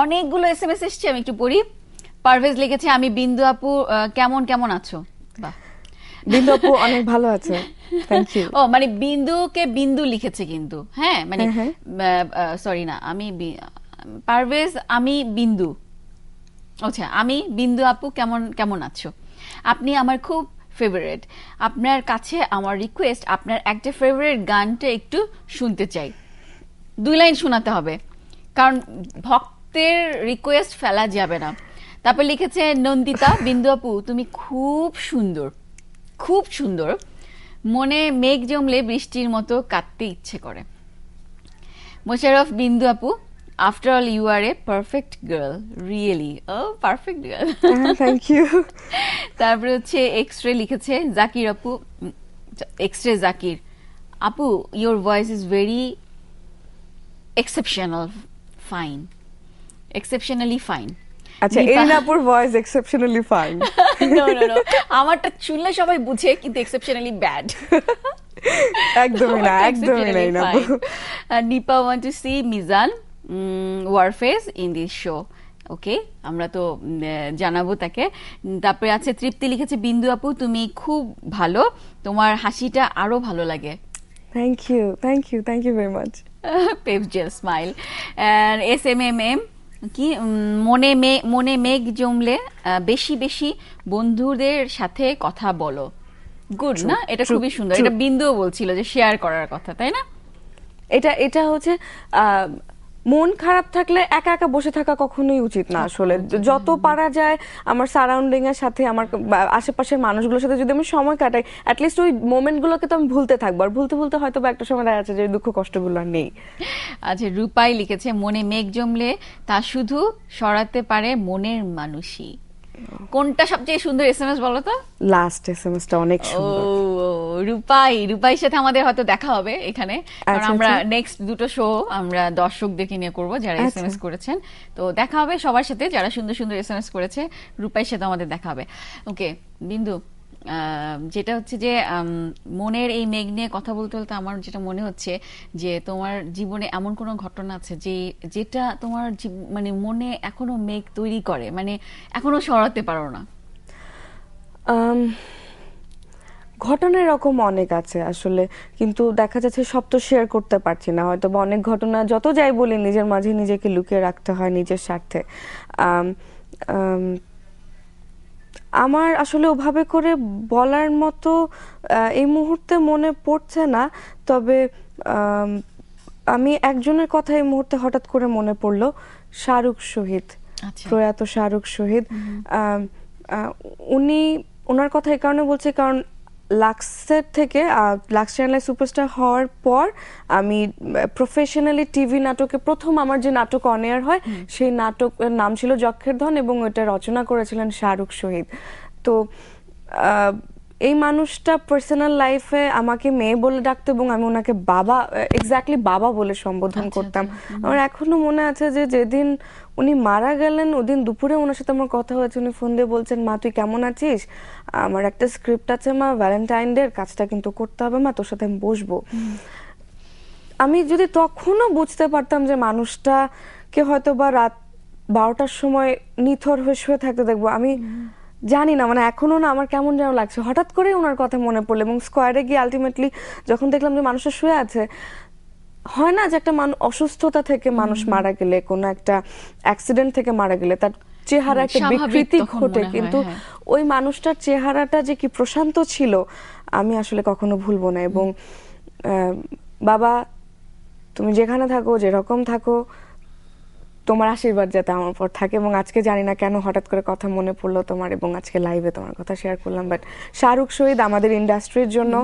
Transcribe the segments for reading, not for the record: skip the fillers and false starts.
অনেকগুলো এসএমএস এসছে, আমি একটু পড়ি। পারভেজ লিখেছে, আমি বিন্দু আপু, কেমন কেমন আছো? বাহ, বিন্দু আপু অনেক ভালো আছে, থ্যাংক ইউ। ও মানে বিন্দুকে বিন্দু লিখেছে কিন্তু, হ্যাঁ মানে হ্যাঁ। সরি না, পারভেজ আমি বিন্দু, আচ্ছা আমি বিন্দু আপু, কেমন কেমন আছো? আপনি আমার খুব ফেভারিট। আপনার কাছে আমার রিকোয়েস্ট, আপনার একটা ফেভারিট গানটা একটু শুনতে চাই, 2 লাইন শোনাতে হবে, কারণ ভক্তের রিকোয়েস্ট ফেলা যাবে না। তারপর লিখেছে নন্দিতা, বিন্দু আপু তুমি খুব সুন্দর, খুব সুন্দর, মনে মেঘ জমলে বৃষ্টির মতো কাঁদতে ইচ্ছে করে। মোশাররফ, বিন্দু আপু, after all you are a perfect girl, really ও পারফেক্ট গার্ল। Thank you. তারপরে হচ্ছে এক্সরে লিখেছে জাকির আপু, এক্সরে জাকির আপু, your voice is very exceptional fine, exceptionally fine. আচ্ছা, এরিনাপুর voice exceptionally fine. No no no, আমারটা শুনলে সবাই বুঝে, কিন্তু এক্সেপশনালি ব্যাড। একদমই না, একদমই না এরিনাপু। Nipa want to see Mizan ওয়ারফেস ইন দিস শো। ওকে, আমরা তো জানাবো তাকে। তারপরে আছে তৃপ্তি লিখেছে, বিন্দু আপু তুমি খুব ভালো, তোমার হাসিটা আরো ভালো লাগে। Thank you, thank you, thank you very much. পেপজেল স্মাইল। SMMM কি, মনে মেঘ জমলে বেশি বেশি বন্ধুদের সাথে কথা বলো। গুড না, এটা খুবই সুন্দর। এটা বিন্দুও বলছিল যে শেয়ার করার কথা, তাই না? এটা হচ্ছে মন খারাপ থাকলে একা একা বসে থাকা কখনোই উচিত না। আসলে যত পারা যায় আমার সারাউন্ডিং এর সাথে, আমার আশেপাশের মানুষগুলোর সাথে যদি আমি সময় কাটাই, অ্যাটলিস্ট ওই মোমেন্ট গুলোকে তো আমি ভুলতে থাকবো, আর ভুলতে ভুলতে হয়তো বা একটা সময় দেখা যাচ্ছে যে দুঃখ কষ্টগুলো আর নেই। আচ্ছা, রূপাই লিখেছে, মনে মেঘ জমলে তা শুধু সরাতে পারে মনের মানুষই। কোনটা সবচেয়ে সুন্দর এসএমএস বলো তো? লাস্ট এসএমএসটা অনেক সুন্দর। ও রূপাইর সাথে আমাদের হয়তো দেখা হবে এখানে, কারণ আমরা নেক্সট দুটো শো আমরা দর্শকদেরকে নিয়ে করব যারা এসএমএস করেছেন। তো দেখা হবে সবার সাথে যারা সুন্দর সুন্দর এসএমএস করেছে, রূপাইর সাথে আমাদের দেখা হবে। ওকে বিন্দু, যেটা হচ্ছে যে মনের এই মেঘ নিয়ে কথা বলতে বলতে আমার যেটা মনে হচ্ছে যে তোমার জীবনে এমন কোনো ঘটনা আছে যেটা তোমার মানে মনে এখনো মেঘ তৈরি করে, মানে এখনো সরাতে পারো না? ঘটনা এরকম অনেক আছে আসলে, কিন্তু দেখা যাচ্ছে সব তো শেয়ার করতে পারছি না। হয়তো বা অনেক ঘটনা যত যাই বলি নিজের মাঝে নিজেকে লুকিয়ে রাখতে হয় নিজের স্বার্থে। আমার আসলে ওভাবে করে বলার মতো এই মুহূর্তে মনে পড়ছে না, তবে আমি একজনের কথা এই মুহূর্তে হঠাৎ করে মনে পড়লো, শাহরুখ শহীদ, প্রয়াত শাহরুখ শহীদ। ওনার কথা এই কারণে বলছি কারণ লাক্সের থেকে, লাক্স চ্যানেলে সুপারস্টার হওয়ার পর আমি প্রফেশনালি টিভি নাটকে প্রথম আমার যে নাটক অন এয়ার হয় সেই নাটকের নাম ছিল যক্ষের ধন, এবং ওটা রচনা করেছিলেন শাহরুখ শহীদ। তো এই মানুষটা পার্সোনাল লাইফে আমাকে মেয়ে বলে ডাকতো এবং আমি ওনাকে বাবা, এক্স্যাক্টলি বাবা বলে সম্বোধন করতাম। আমার এখনো মনে আছে যে যেদিন উনি মারা গেলেন ওদিন দুপুরে ওনার সাথে আমার কথা হয়েছে। উনি ফোন দিয়ে বলছেন, মা তুই কেমন আছিস, আমার একটা স্ক্রিপ্ট আছে মা, ভ্যালেন্টাইন ডে কাজটা কিন্তু করতে হবে মা, তোর সাথে আমি বসবো। আমি যদি তখনও বুঝতে পারতাম যে মানুষটাকে হয়তো বা রাত 12টার সময় নিথর হয়ে শুয়ে থাকতে দেখবো, আমি জানি না, মানে এখনো না আমার কেমন যেন লাগছে। হঠাৎ করে ওনার কথা মনে পড়লো এবং স্কোয়ারে গিয়ে আলটিমেটলি যখন দেখলাম যে মানুষটা শুয়ে আছে, হয় না যে একটা অসুস্থতা থেকে মানুষ মারা গেলে, কোনো একটা অ্যাক্সিডেন্ট থেকে মারা গেলে তার চেহারা একটা বিকৃতি ঘটে, কিন্তু ওই মানুষটার চেহারাটা যে কি প্রশান্ত ছিল আমি আসলে কখনো ভুলবো না। এবং বাবা তুমি যেখানে থাকো, যেরকম থাকো, তোমার আশীর্বাদ যাতে আমার উপর থাকে। এবং আজকে জানি না কেন হঠাৎ করে কথা মনে পড়লো তোমার, এবং আজকে লাইভে তোমার কথা শেয়ার করলাম। বাট শাহরুখ শহীদ আমাদের ইন্ডাস্ট্রির জন্য,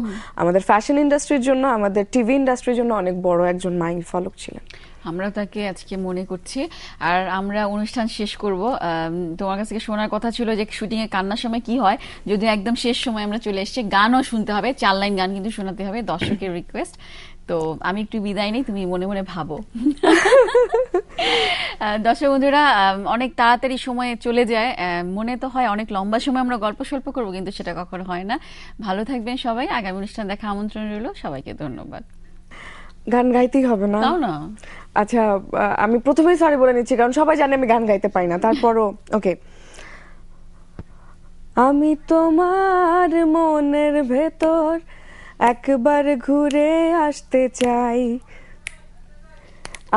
আমাদের ফ্যাশন ইন্ডাস্ট্রির জন্য, আমাদের টিভি ইন্ডাস্ট্রির জন্য অনেক বড় একজন মাইল ফলক ছিলেন। আমরা তাকে আজকে মনে করছি। আর আমরা অনুষ্ঠান শেষ করব, তোমার কাছে শোনার কথা ছিল যে শুটিং এ কান্নার সময় কি হয়, যদি একদম শেষ সময় আমরা চলে এসেছি, গানও শুনতে হবে, 4 লাইন গান কিন্তু শোনাতে হবে, দর্শকের রিকোয়েস্ট। তো আমি একটু বিদায় নেই, তুমি মনে মনে ভাবো। দর্শক বন্ধুরা, অনেক তাড়াতাড়ি সময় চলে যায়, মনে তো হয় অনেক লম্বা সময় আমরা গল্প স্বল্প করবো, কিন্তু সেটা কখনো হয় না। ভালো থাকবেন সবাই, আগামী অনুষ্ঠান দেখা আমন্ত্রণ রইল, সবাইকে ধন্যবাদ। গান গাইতেই হবে না? তাও না। আচ্ছা, আমি প্রথমেই সরি বলে নিচ্ছি, কারণ সবাই জানে আমি গান গাইতে পারি না। তারপরও ওকে। আমি তোমার মনের ভেতর একবার ঘুরে আসতে চাই,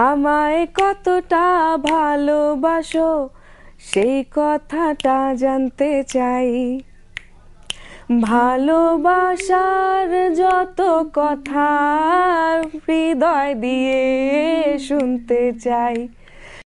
আমায় কতটা ভালোবাসো সেই কথাটা জানতে চাই, ভালোবাসার যত কথা হৃদয় দিয়ে শুনতে চাই।